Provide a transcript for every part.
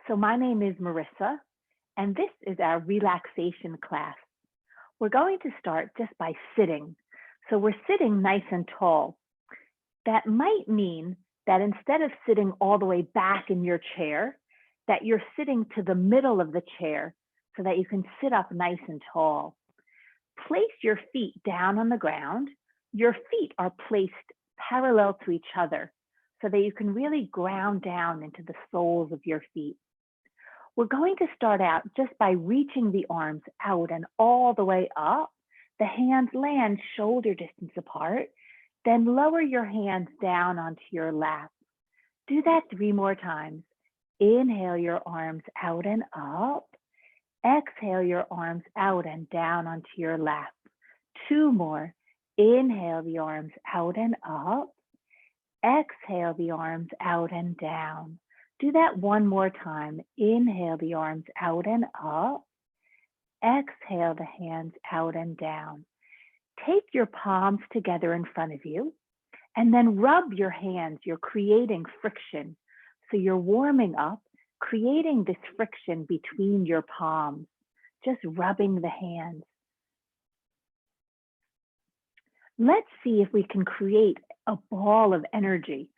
So my name is Marissa, and this is our relaxation class. We're going to start just by sitting. So we're sitting nice and tall. That might mean that instead of sitting all the way back in your chair, that you're sitting to the middle of the chair so that you can sit up nice and tall. Place your feet down on the ground. Your feet are placed parallel to each other so that you can really ground down into the soles of your feet. We're going to start out just by reaching the arms out and all the way up. The hands land shoulder distance apart. Then lower your hands down onto your lap. Do that 3 more times. Inhale your arms out and up. Exhale your arms out and down onto your lap. 2 more. Inhale the arms out and up. Exhale the arms out and down. Do that 1 more time. Inhale the arms out and up. Exhale the hands out and down. Take your palms together in front of you and then rub your hands. You're creating friction. So you're warming up, creating this friction between your palms, just rubbing the hands. Let's see if we can create a ball of energy.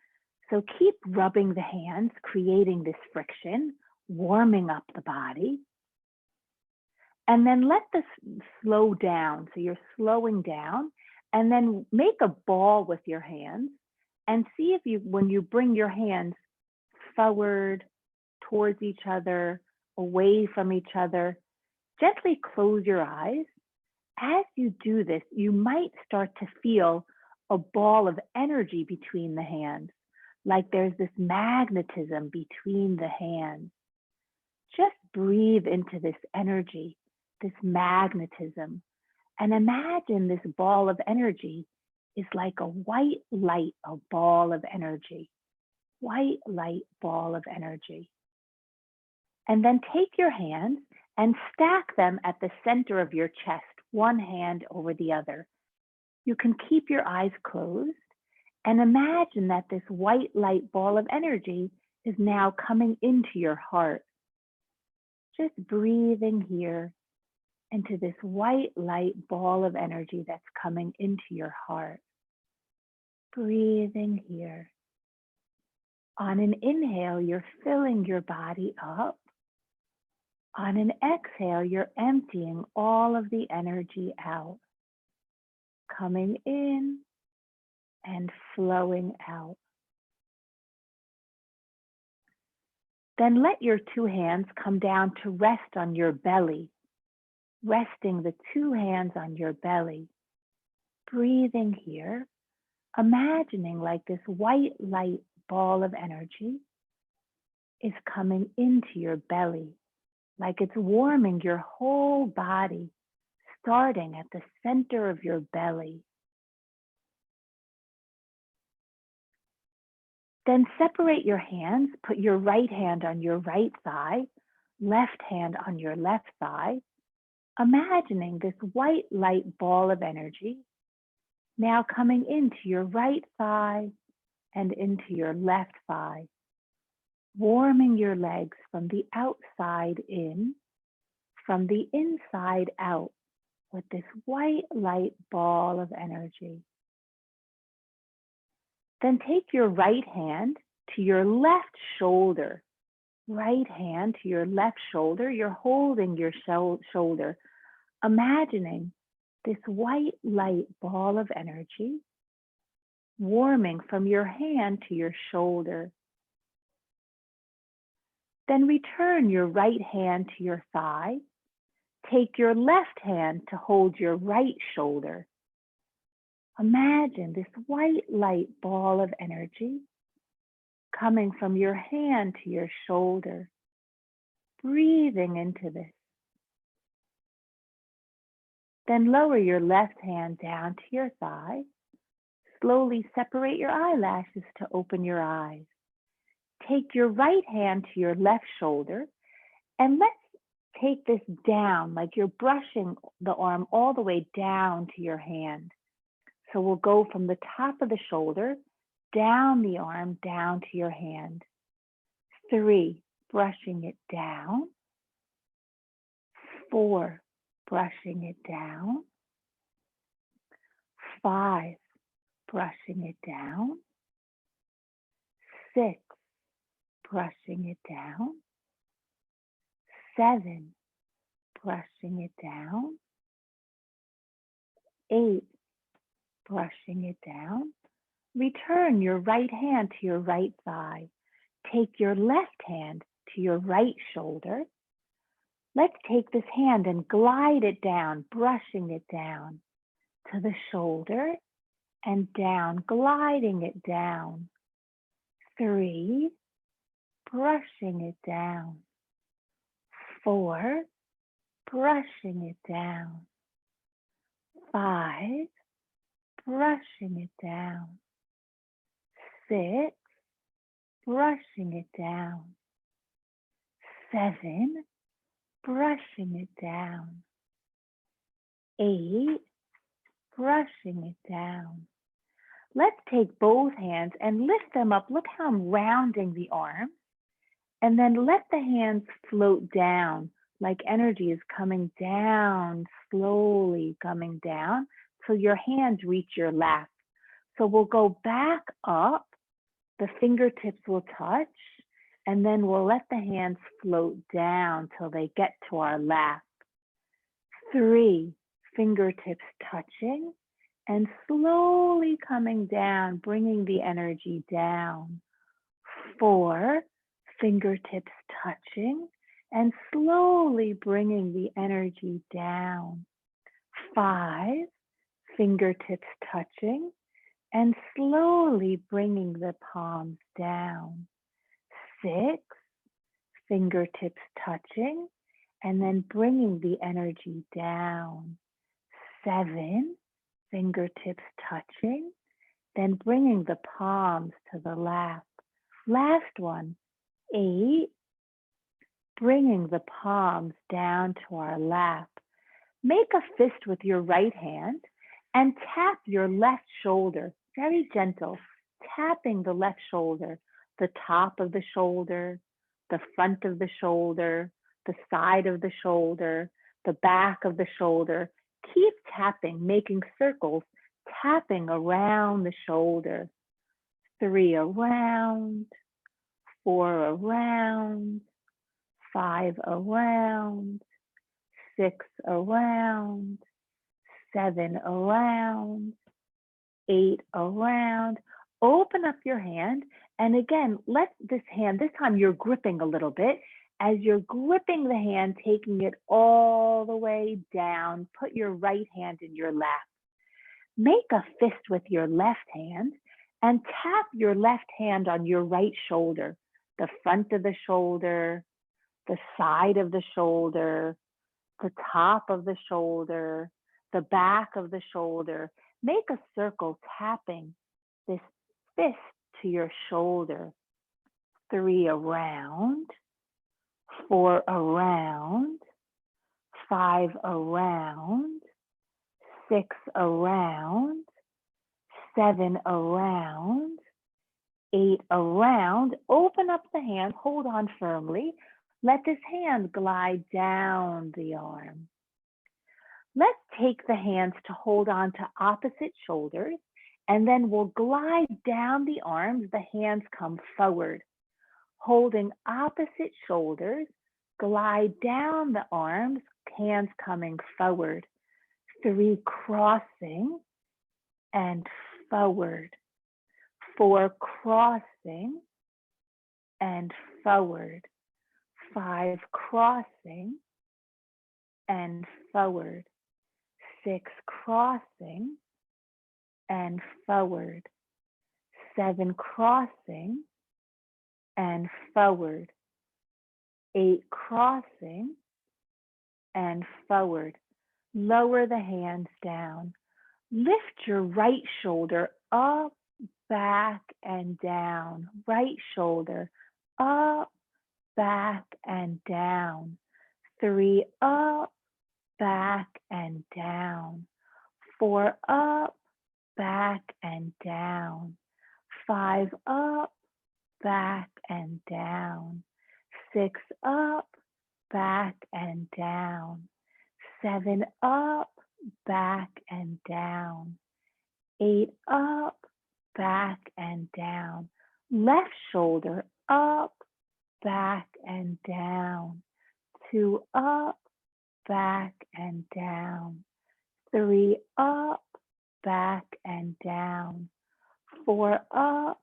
So keep rubbing the hands, creating this friction, warming up the body. And then let this slow down. So you're slowing down and then make a ball with your hands and see if you, when you bring your hands forward, towards each other, away from each other, gently close your eyes. As you do this, you might start to feel a ball of energy between the hands, like there's this magnetism between the hands. Just breathe into this energy, this magnetism, and imagine this ball of energy is like a white light, a ball of energy, white light ball of energy. And then take your hands and stack them at the center of your chest, one hand over the other. You can keep your eyes closed and imagine that this white light ball of energy is now coming into your heart. Just breathing here into this white light ball of energy that's coming into your heart. Breathing here. On an inhale, you're filling your body up. On an exhale, you're emptying all of the energy out, coming in and flowing out. Then let your 2 hands come down to rest on your belly, resting the 2 hands on your belly. Breathing here, imagining like this white light ball of energy is coming into your belly, like it's warming your whole body, starting at the center of your belly. Then separate your hands, put your right hand on your right thigh, left hand on your left thigh, imagining this white light ball of energy now coming into your right thigh and into your left thigh, warming your legs from the outside in, from the inside out with this white light ball of energy. Then take your right hand to your left shoulder, right hand to your left shoulder. You're holding your shoulder, imagining this white light ball of energy warming from your hand to your shoulder. Then return your right hand to your thigh. Take your left hand to hold your right shoulder. Imagine this white light ball of energy coming from your hand to your shoulder. Breathing into this. Then lower your left hand down to your thigh. Slowly separate your eyelashes to open your eyes. Take your right hand to your left shoulder and let's take this down like you're brushing the arm all the way down to your hand. So we'll go from the top of the shoulder, down the arm, down to your hand. 3, brushing it down. 4, brushing it down. 5, brushing it down. 6, brushing it down. 7, brushing it down. 8, brushing it down. Return your right hand to your right thigh. Take your left hand to your right shoulder. Let's take this hand and glide it down, brushing it down to the shoulder and down, gliding it down. 3, brushing it down. 4, brushing it down. 5, brushing it down. 6, brushing it down. 7, brushing it down. 8, brushing it down. Let's take both hands and lift them up. Look how I'm rounding the arms. And then let the hands float down, like energy is coming down, slowly coming down, till your hands reach your lap. So we'll go back up, the fingertips will touch, and then we'll let the hands float down till they get to our lap. 3, fingertips touching and slowly coming down, bringing the energy down. 4, fingertips touching and slowly bringing the energy down. 5, fingertips touching and slowly bringing the palms down. 6, fingertips touching and then bringing the energy down. 7, fingertips touching, then bringing the palms to the lap. Last one, 8, bringing the palms down to our lap. Make a fist with your right hand and tap your left shoulder, very gentle, tapping the left shoulder, the top of the shoulder, the front of the shoulder, the side of the shoulder, the back of the shoulder. Keep tapping, making circles, tapping around the shoulder. 3 around, 4 around, 5 around, 6 around, 7 around, 8 around. Open up your hand, and again, let this hand, this time you're gripping a little bit. As you're gripping the hand, taking it all the way down, put your right hand in your lap. Make a fist with your left hand and tap your left hand on your right shoulder, the front of the shoulder, the side of the shoulder, the top of the shoulder, the back of the shoulder. Make a circle tapping this fist to your shoulder. 3 around, 4 around, 5 around, 6 around, 7 around, 8 around. Open up the hand, hold on firmly. Let this hand glide down the arm. Let's take the hands to hold on to opposite shoulders, and then we'll glide down the arms. The hands come forward. Holding opposite shoulders, glide down the arms, hands coming forward. 3 crossing and forward. 4 crossing and forward. 5 crossing and forward. 6 crossing and forward. 7 crossing and forward. 8 crossing and forward. Lower the hands down. Lift your right shoulder up, back, and down. Right shoulder up, back, and down. 3 up, back, and down. 4 up, back, and down. 5 up, back, and down. 6 up, back and down. 7 up, back and down. 8 up, back and down. Left shoulder up, back and down. 2 up, back and down. 3 up, back and down. 4 up,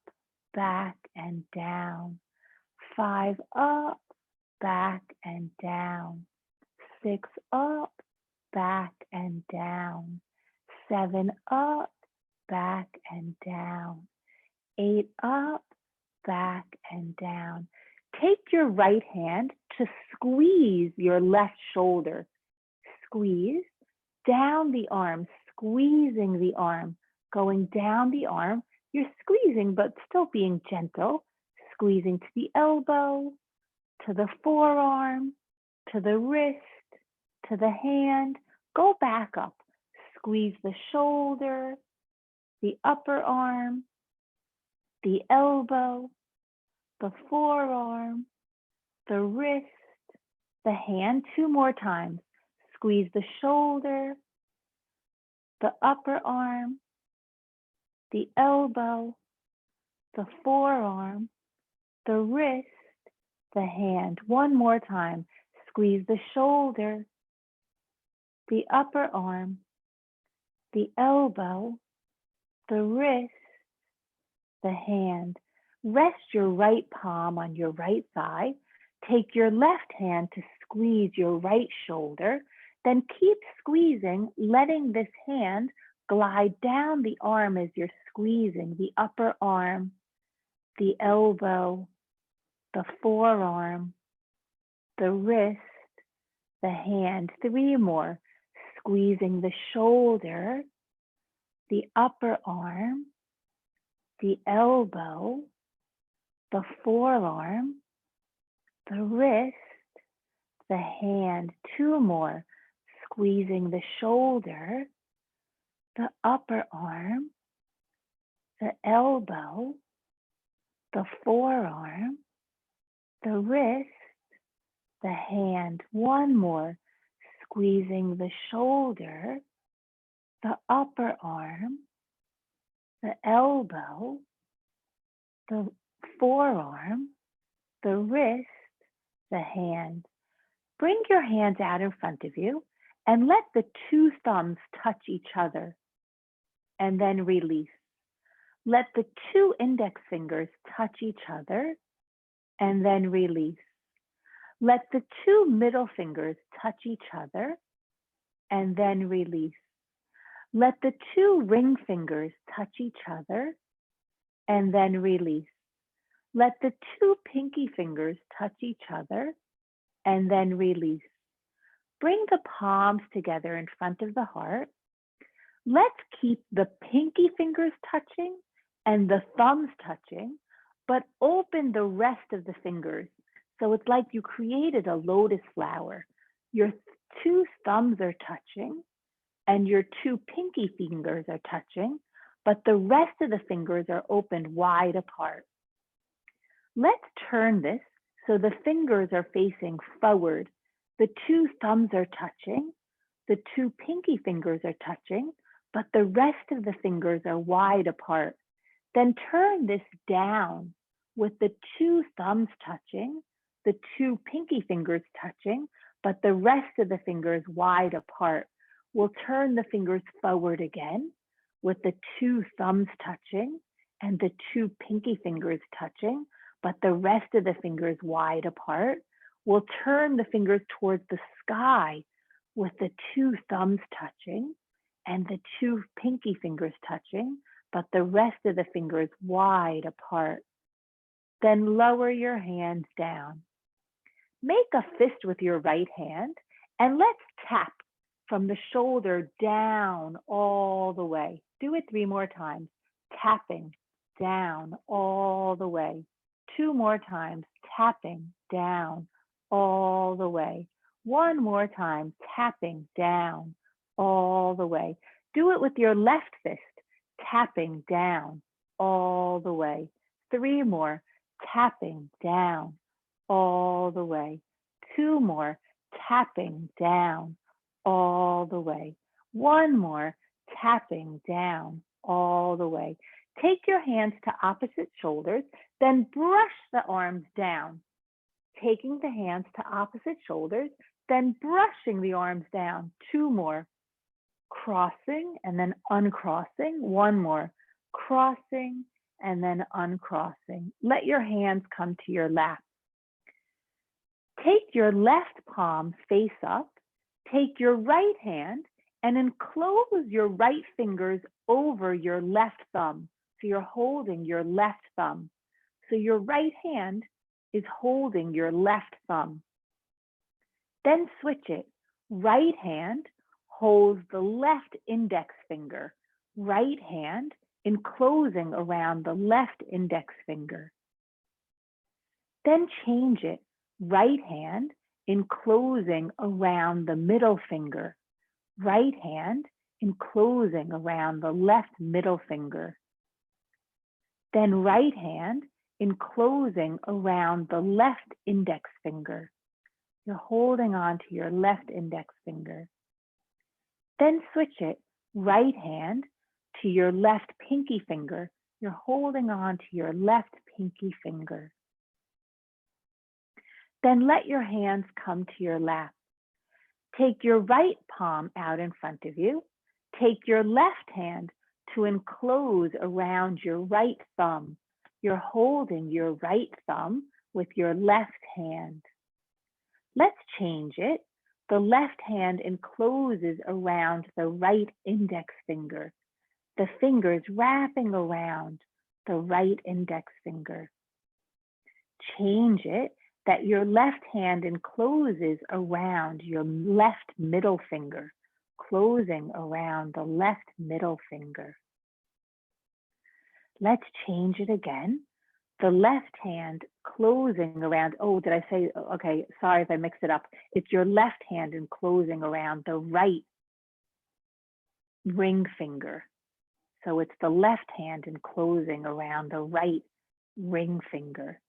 back and down. 5 up, back and down. 6 up, back and down. 7 up, back and down. 8 up, back and down. Take your right hand to squeeze your left shoulder. Squeeze down the arm, squeezing the arm, going down the arm. You're squeezing, but still being gentle, squeezing to the elbow, to the forearm, to the wrist, to the hand. Go back up. Squeeze the shoulder, the upper arm, the elbow, the forearm, the wrist, the hand. 2 more times. Squeeze the shoulder, the upper arm, the elbow, the forearm, the wrist, the hand. 1 more time. Squeeze the shoulder, the upper arm, the elbow, the wrist, the hand. Rest your right palm on your right thigh. Take your left hand to squeeze your right shoulder. Then keep squeezing, letting this hand glide down the arm as you're squeezing the upper arm, the elbow, the forearm, the wrist, the hand. 3 more. Squeezing the shoulder, the upper arm, the elbow, the forearm, the wrist, the hand. 2 more. Squeezing the shoulder, the upper arm, the elbow, the forearm, the wrist, the hand. 1 more. Squeezing the shoulder, the upper arm, the elbow, the forearm, the wrist, the hand. Bring your hands out in front of you and let the 2 thumbs touch each other and then release. Let the 2 index fingers touch each other and then release. Let the 2 middle fingers touch each other and then release. Let the 2 ring fingers touch each other and then release. Let the 2 pinky fingers touch each other and then release. Bring the palms together in front of the heart. Let's keep the pinky fingers touching and the thumbs touching, but open the rest of the fingers. So it's like you created a lotus flower. Your 2 thumbs are touching and your 2 pinky fingers are touching, but the rest of the fingers are opened wide apart. Let's turn this so the fingers are facing forward. The 2 thumbs are touching, the 2 pinky fingers are touching, but the rest of the fingers are wide apart. Then turn this down with the 2 thumbs touching, the 2 pinky fingers touching, but the rest of the fingers wide apart. We'll turn the fingers forward again with the 2 thumbs touching and the 2 pinky fingers touching, but the rest of the fingers wide apart. We'll turn the fingers towards the sky with the 2 thumbs touching and the 2 pinky fingers touching, but the rest of the fingers wide apart. Then lower your hands down. Make a fist with your right hand and let's tap from the shoulder down all the way. Do it 3 more times. Tapping down all the way. 2 more times. Tapping down all the way. 1 more time. Tapping down all the way. Do it with your left fist. Tapping down all the way. 3 more. Tapping down all the way. 2 more, tapping down all the way. 1 more, tapping down all the way. Take your hands to opposite shoulders, then brush the arms down. Taking the hands to opposite shoulders, then brushing the arms down. 2 more, crossing and then uncrossing. 1 more, crossing and then uncrossing. Let your hands come to your lap. Take your left palm face up. Take your right hand and enclose your right fingers over your left thumb. So you're holding your left thumb. So your right hand is holding your left thumb. Then switch it. Right hand holds the left index finger. Right hand enclosing around the left index finger. Then change it. Right hand enclosing around the middle finger. Right hand enclosing around the left middle finger. Then right hand enclosing around the left index finger. You're holding on to your left index finger. Then switch it. Right hand to your left pinky finger. You're holding on to your left pinky finger. Then let your hands come to your lap. Take your right palm out in front of you. Take your left hand to enclose around your right thumb. You're holding your right thumb with your left hand. Let's change it. The left hand encloses around the right index finger. The fingers wrapping around the right index finger. Change it that your left hand encloses around your left middle finger, closing around the left middle finger. Let's change it again. The left hand closing around, oh, did I say, okay, sorry if I mixed it up. It's your left hand enclosing around the right ring finger. So it's the left hand enclosing around the right ring finger.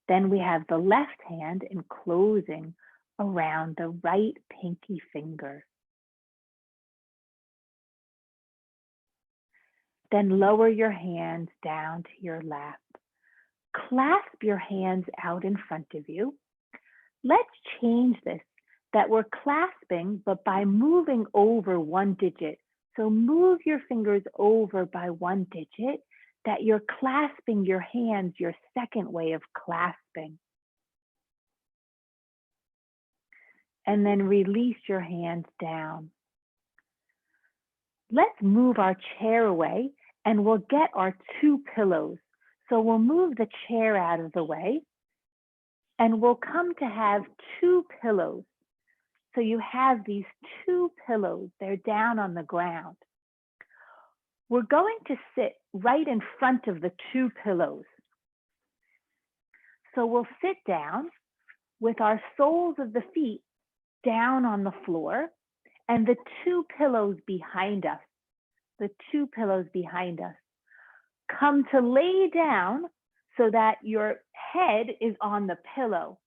Then we have the left hand enclosing around the right pinky finger. Then lower your hands down to your lap. Clasp your hands out in front of you. Let's change this, that we're clasping, but by moving over 1 digit. So move your fingers over by 1 digit, that you're clasping your hands, your second way of clasping. And then release your hands down. Let's move our chair away and we'll get our 2 pillows. So we'll move the chair out of the way and we'll come to have 2 pillows. So you have these 2 pillows, they're down on the ground. We're going to sit right in front of the 2 pillows. So we'll sit down with our soles of the feet down on the floor and the 2 pillows behind us, the 2 pillows behind us. Come to lay down so that your head is on the pillow.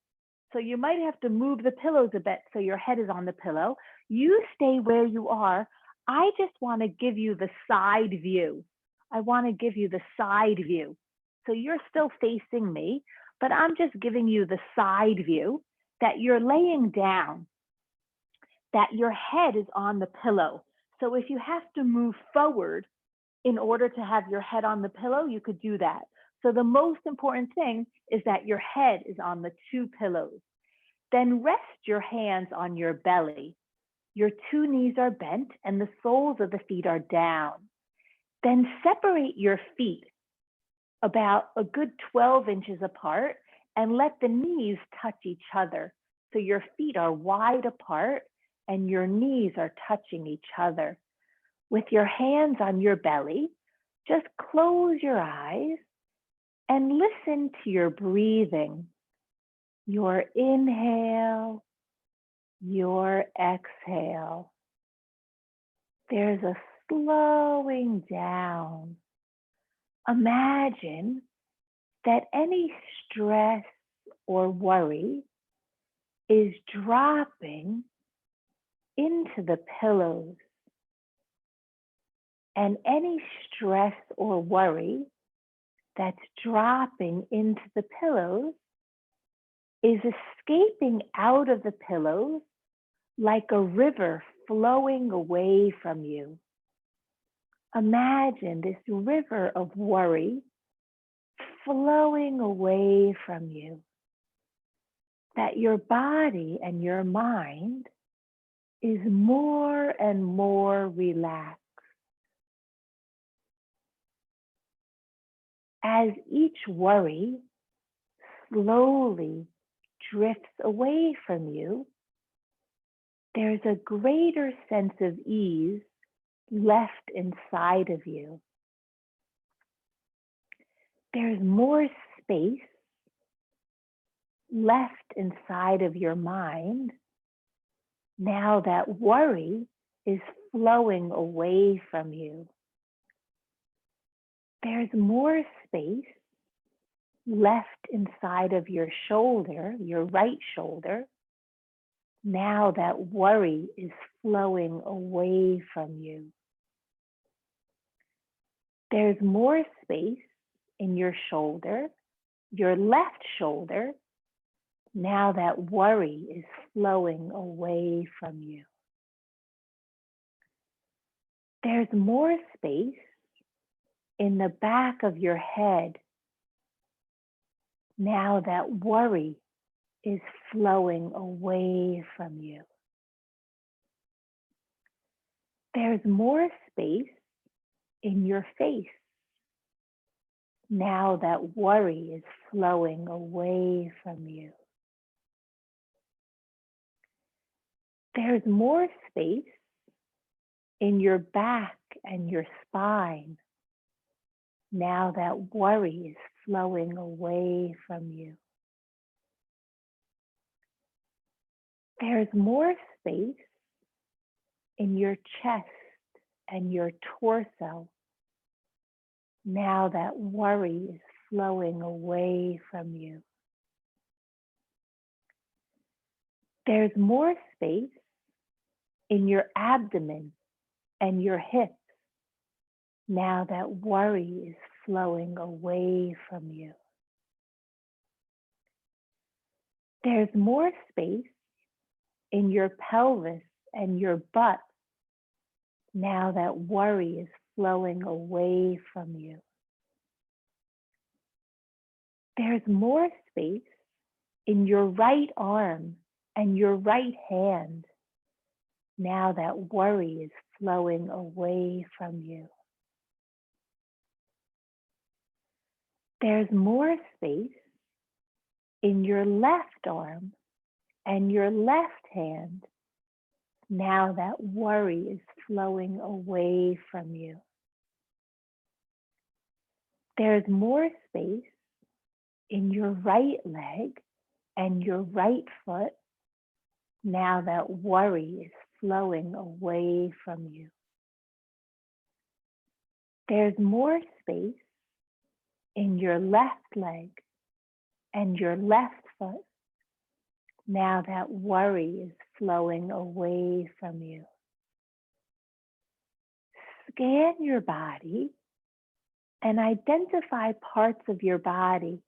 So you might have to move the pillows a bit so your head is on the pillow. You stay where you are. I just want to give you the side view. I want to give you the side view. So you're still facing me, but I'm just giving you the side view that you're laying down, that your head is on the pillow. So if you have to move forward in order to have your head on the pillow, you could do that. So the most important thing is that your head is on the 2 pillows. Then rest your hands on your belly. Your 2 knees are bent and the soles of the feet are down. Then separate your feet about a good 12 inches apart and let the knees touch each other. So your feet are wide apart and your knees are touching each other. With your hands on your belly, just close your eyes and listen to your breathing. Your inhale, your exhale. There's a slowing down. Imagine that any stress or worry is dropping into the pillows. And any stress or worry that's dropping into the pillows is escaping out of the pillows like a river flowing away from you. Imagine this river of worry flowing away from you, that your body and your mind is more and more relaxed. As each worry slowly drifts away from you, there's a greater sense of ease left inside of you. There's more space left inside of your mind now that worry is flowing away from you. There's more space left inside of your shoulder, your right shoulder, now that worry is flowing away from you. There's more space in your shoulder, your left shoulder, now that worry is flowing away from you. There's more space in the back of your head, now that worry is flowing away from you. There's more space in your face, now that worry is flowing away from you. There's more space in your back and your spine, now that worry is flowing away from you. There's more space in your chest and your torso, now that worry is flowing away from you. There's more space in your abdomen and your hips, now that worry is flowing away from you. There's more space in your pelvis and your butt, now that worry is flowing away from you. There's more space in your right arm and your right hand, now that worry is flowing away from you. There's more space in your left arm and your left hand, now that worry is flowing away from you. There's more space in your right leg and your right foot, now that worry is flowing away from you. There's more space in your left leg and your left foot, now that worry is flowing away from you. Scan your body and identify parts of your body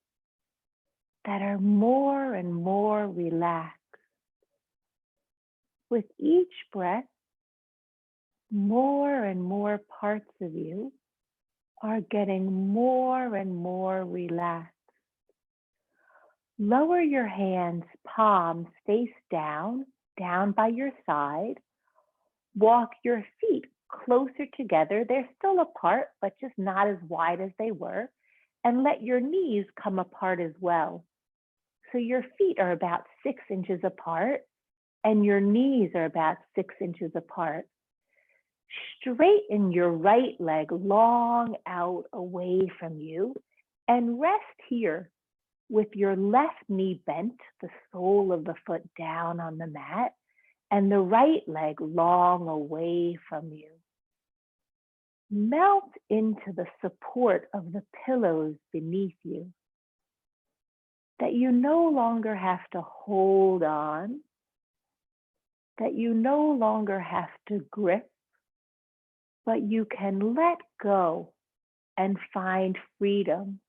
that are more and more relaxed. With each breath, more and more parts of you are getting more and more relaxed. Lower your hands, palms face down, down by your side. Walk your feet closer together. They're still apart, but just not as wide as they were. And let your knees come apart as well. So your feet are about 6 inches apart and your knees are about 6 inches apart. Straighten your right leg long out away from you and rest here with your left knee bent, the sole of the foot down on the mat, and the right leg long away from you. Melt into the support of the pillows beneath you. that you no longer have to hold on, that you no longer have to grip, but you can let go and find freedom.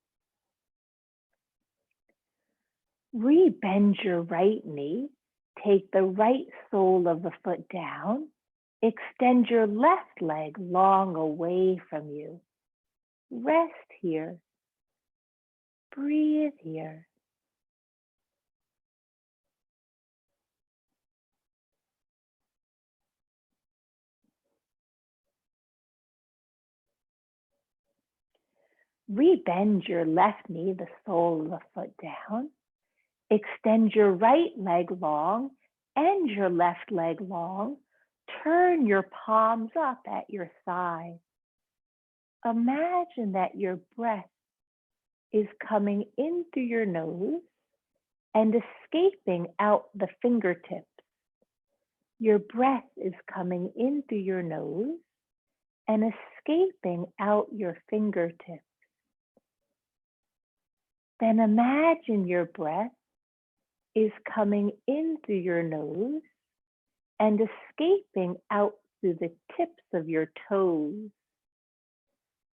Rebend your right knee, take the right sole of the foot down, extend your left leg long away from you. Rest here, breathe here. Rebend your left knee, the sole of the foot down. Extend your right leg long and your left leg long. Turn your palms up at your side. Imagine that your breath is coming in through your nose and escaping out the fingertips. Your breath is coming in through your nose and escaping out your fingertips. Then imagine your breath is coming in through your nose and escaping out through the tips of your toes.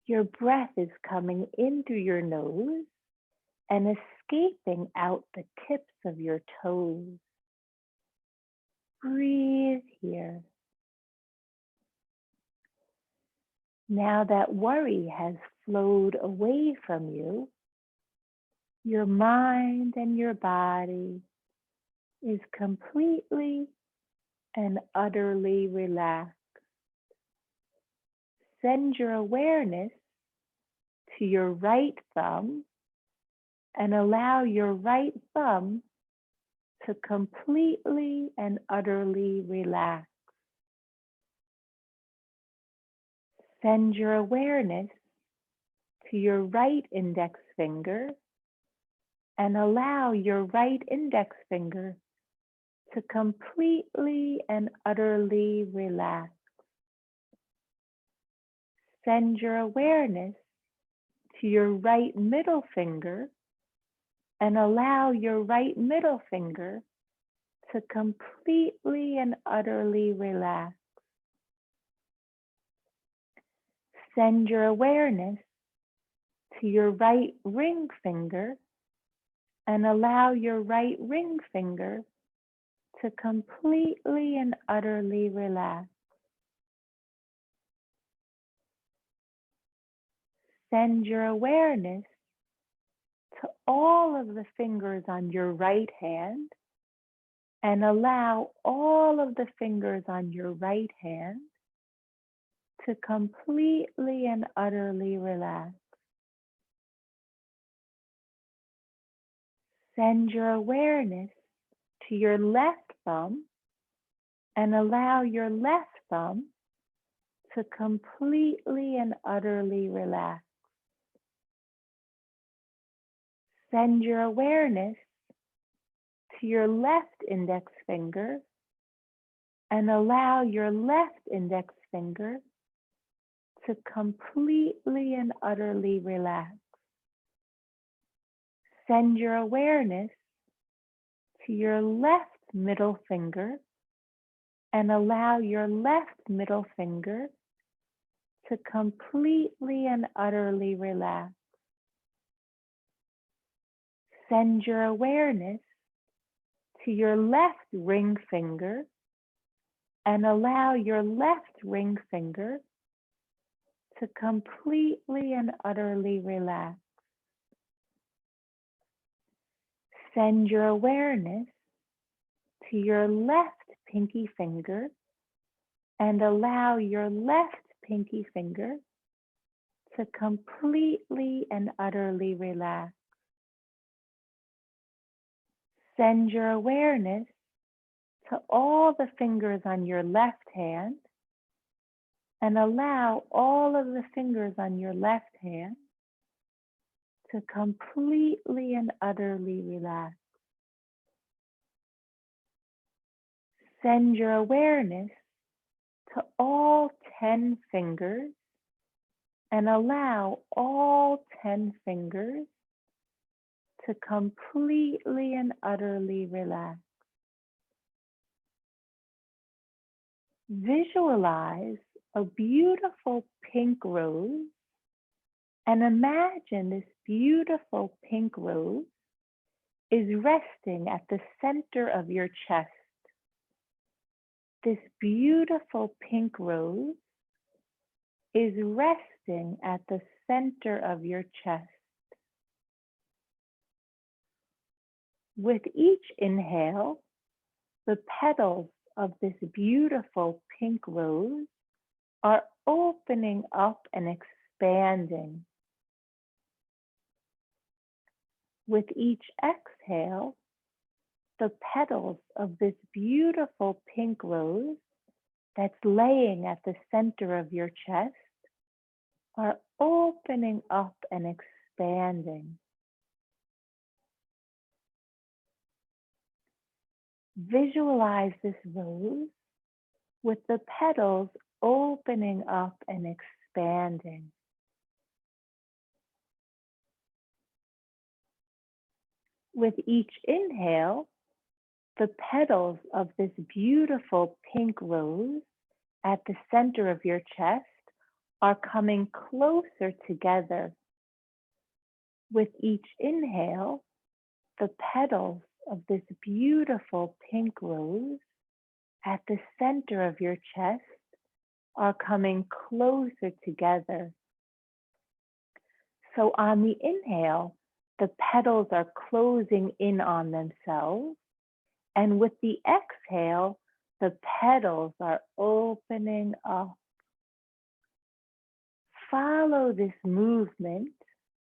Your breath is coming in through your nose and escaping out the tips of your toes. Breathe here. Now that worry has flowed away from you, your mind and your body is completely and utterly relaxed. Send your awareness to your right thumb and allow your right thumb to completely and utterly relax. Send your awareness to your right index finger and allow your right index finger to completely and utterly relax. Send your awareness to your right middle finger and allow your right middle finger to completely and utterly relax. Send your awareness to your right ring finger and allow your right ring finger to completely and utterly relax. Send your awareness to all of the fingers on your right hand and allow all of the fingers on your right hand to completely and utterly relax. Send your awareness to your left thumb and allow your left thumb to completely and utterly relax. Send your awareness to your left index finger and allow your left index finger to completely and utterly relax. Send your awareness to your left middle finger and allow your left middle finger to completely and utterly relax. Send your awareness to your left ring finger and allow your left ring finger to completely and utterly relax. Send your awareness to your left pinky finger and allow your left pinky finger to completely and utterly relax. Send your awareness to all the fingers on your left hand and allow all of the fingers on your left hand to completely and utterly relax. Send your awareness to all 10 fingers and allow all 10 fingers to completely and utterly relax. Visualize a beautiful pink rose and imagine this beautiful pink rose is resting at the center of your chest. This beautiful pink rose is resting at the center of your chest. With each inhale, the petals of this beautiful pink rose are opening up and expanding. With each exhale, the petals of this beautiful pink rose that's laying at the center of your chest are opening up and expanding. Visualize this rose with the petals opening up and expanding. With each inhale, the petals of this beautiful pink rose at the center of your chest are coming closer together. With each inhale, the petals of this beautiful pink rose at the center of your chest are coming closer together. So on the inhale, the petals are closing in on themselves, and with the exhale, the petals are opening up. Follow this movement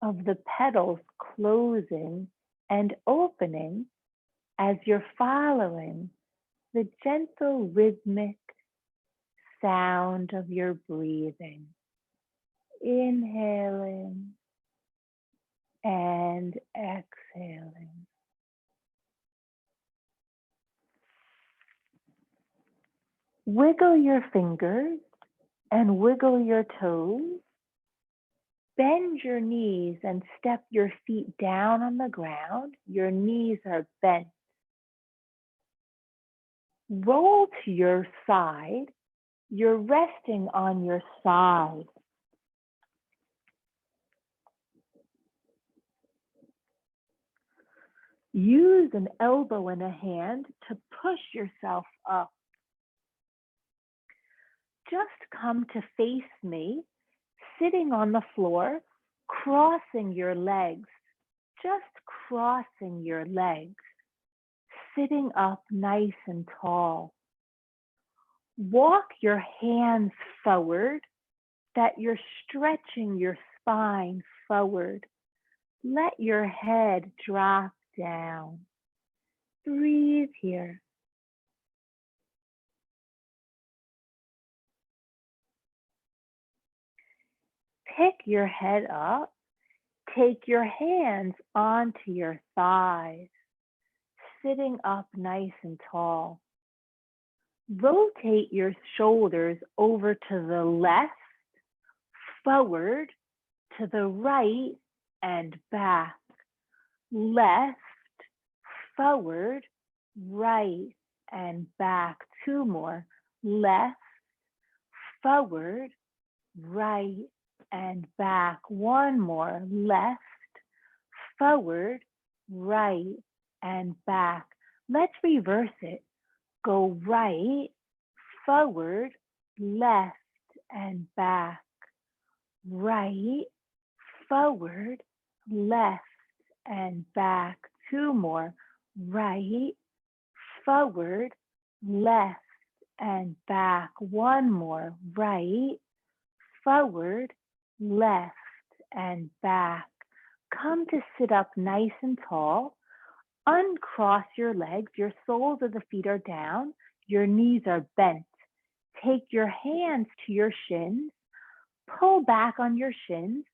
of the petals closing and opening as you're following the gentle rhythmic sound of your breathing. Inhaling and exhaling. Wiggle your fingers and wiggle your toes. Bend your knees and step your feet down on the ground. Your knees are bent. Roll to your side. You're resting on your side. Use an elbow and a hand to push yourself up. Just come to face me, sitting on the floor, crossing your legs, just crossing your legs, sitting up nice and tall. Walk your hands forward, that you're stretching your spine forward. Let your head drop down. Breathe here. Pick your head up. Take your hands onto your thighs, sitting up nice and tall. Rotate your shoulders over to the left, forward, to the right, and back. Left, forward, right, and back. Two more. Left, forward, right, and back. One more. Left, forward, right, and back. Let's reverse it. Go right, forward, left, and back. Right, forward, left, and back. Two more. Right, forward, left, and back. One more. Right, forward, left, and back. Come to sit up nice and tall. Uncross your legs. Your soles of the feet are down. Your knees are bent. Take your hands to your shins. Pull back on your shins.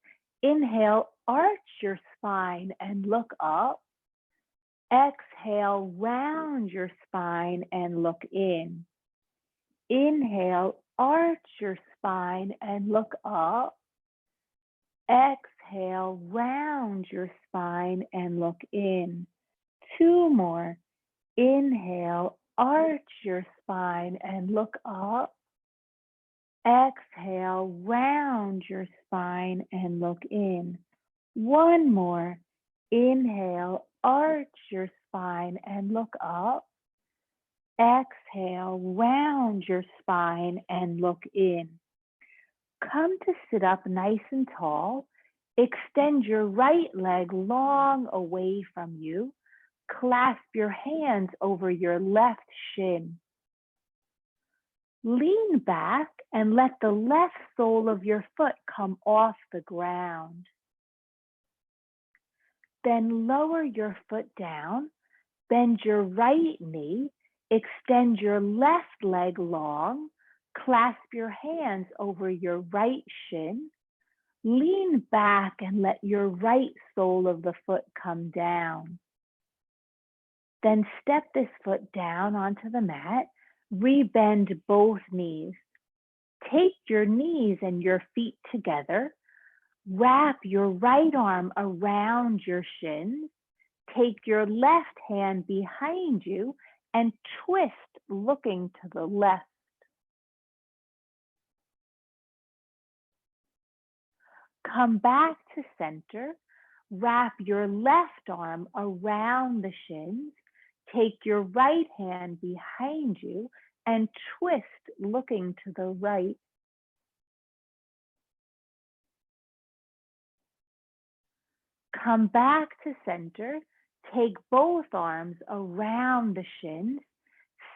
Inhale, arch your spine and look up. Exhale, round your spine and look in. Inhale, arch your spine and look up. Exhale. Exhale, round your spine and look in. 2 more. Inhale, arch your spine and look up. Exhale, round your spine and look in. 1 more. Inhale, arch your spine and look up. Exhale, round your spine and look in. Come to sit up nice and tall. Extend your right leg long away from you. Clasp your hands over your left shin. Lean back and let the left sole of your foot come off the ground. Then lower your foot down, bend your right knee, extend your left leg long, clasp your hands over your right shin, lean back and let your right sole of the foot come down. Then step this foot down onto the mat, rebend both knees. Take your knees and your feet together. Wrap your right arm around your shins. Take your left hand behind you and twist looking to the left. Come back to center. Wrap your left arm around the shins. Take your right hand behind you and twist looking to the right. Come back to center. Take both arms around the shins,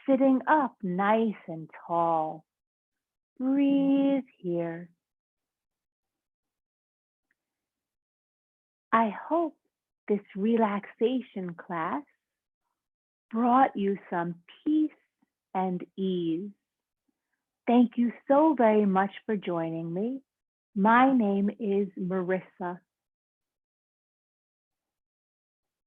sitting up nice and tall. Breathe here. I hope this relaxation class brought you some peace and ease. Thank you so very much for joining me. My name is Marissa.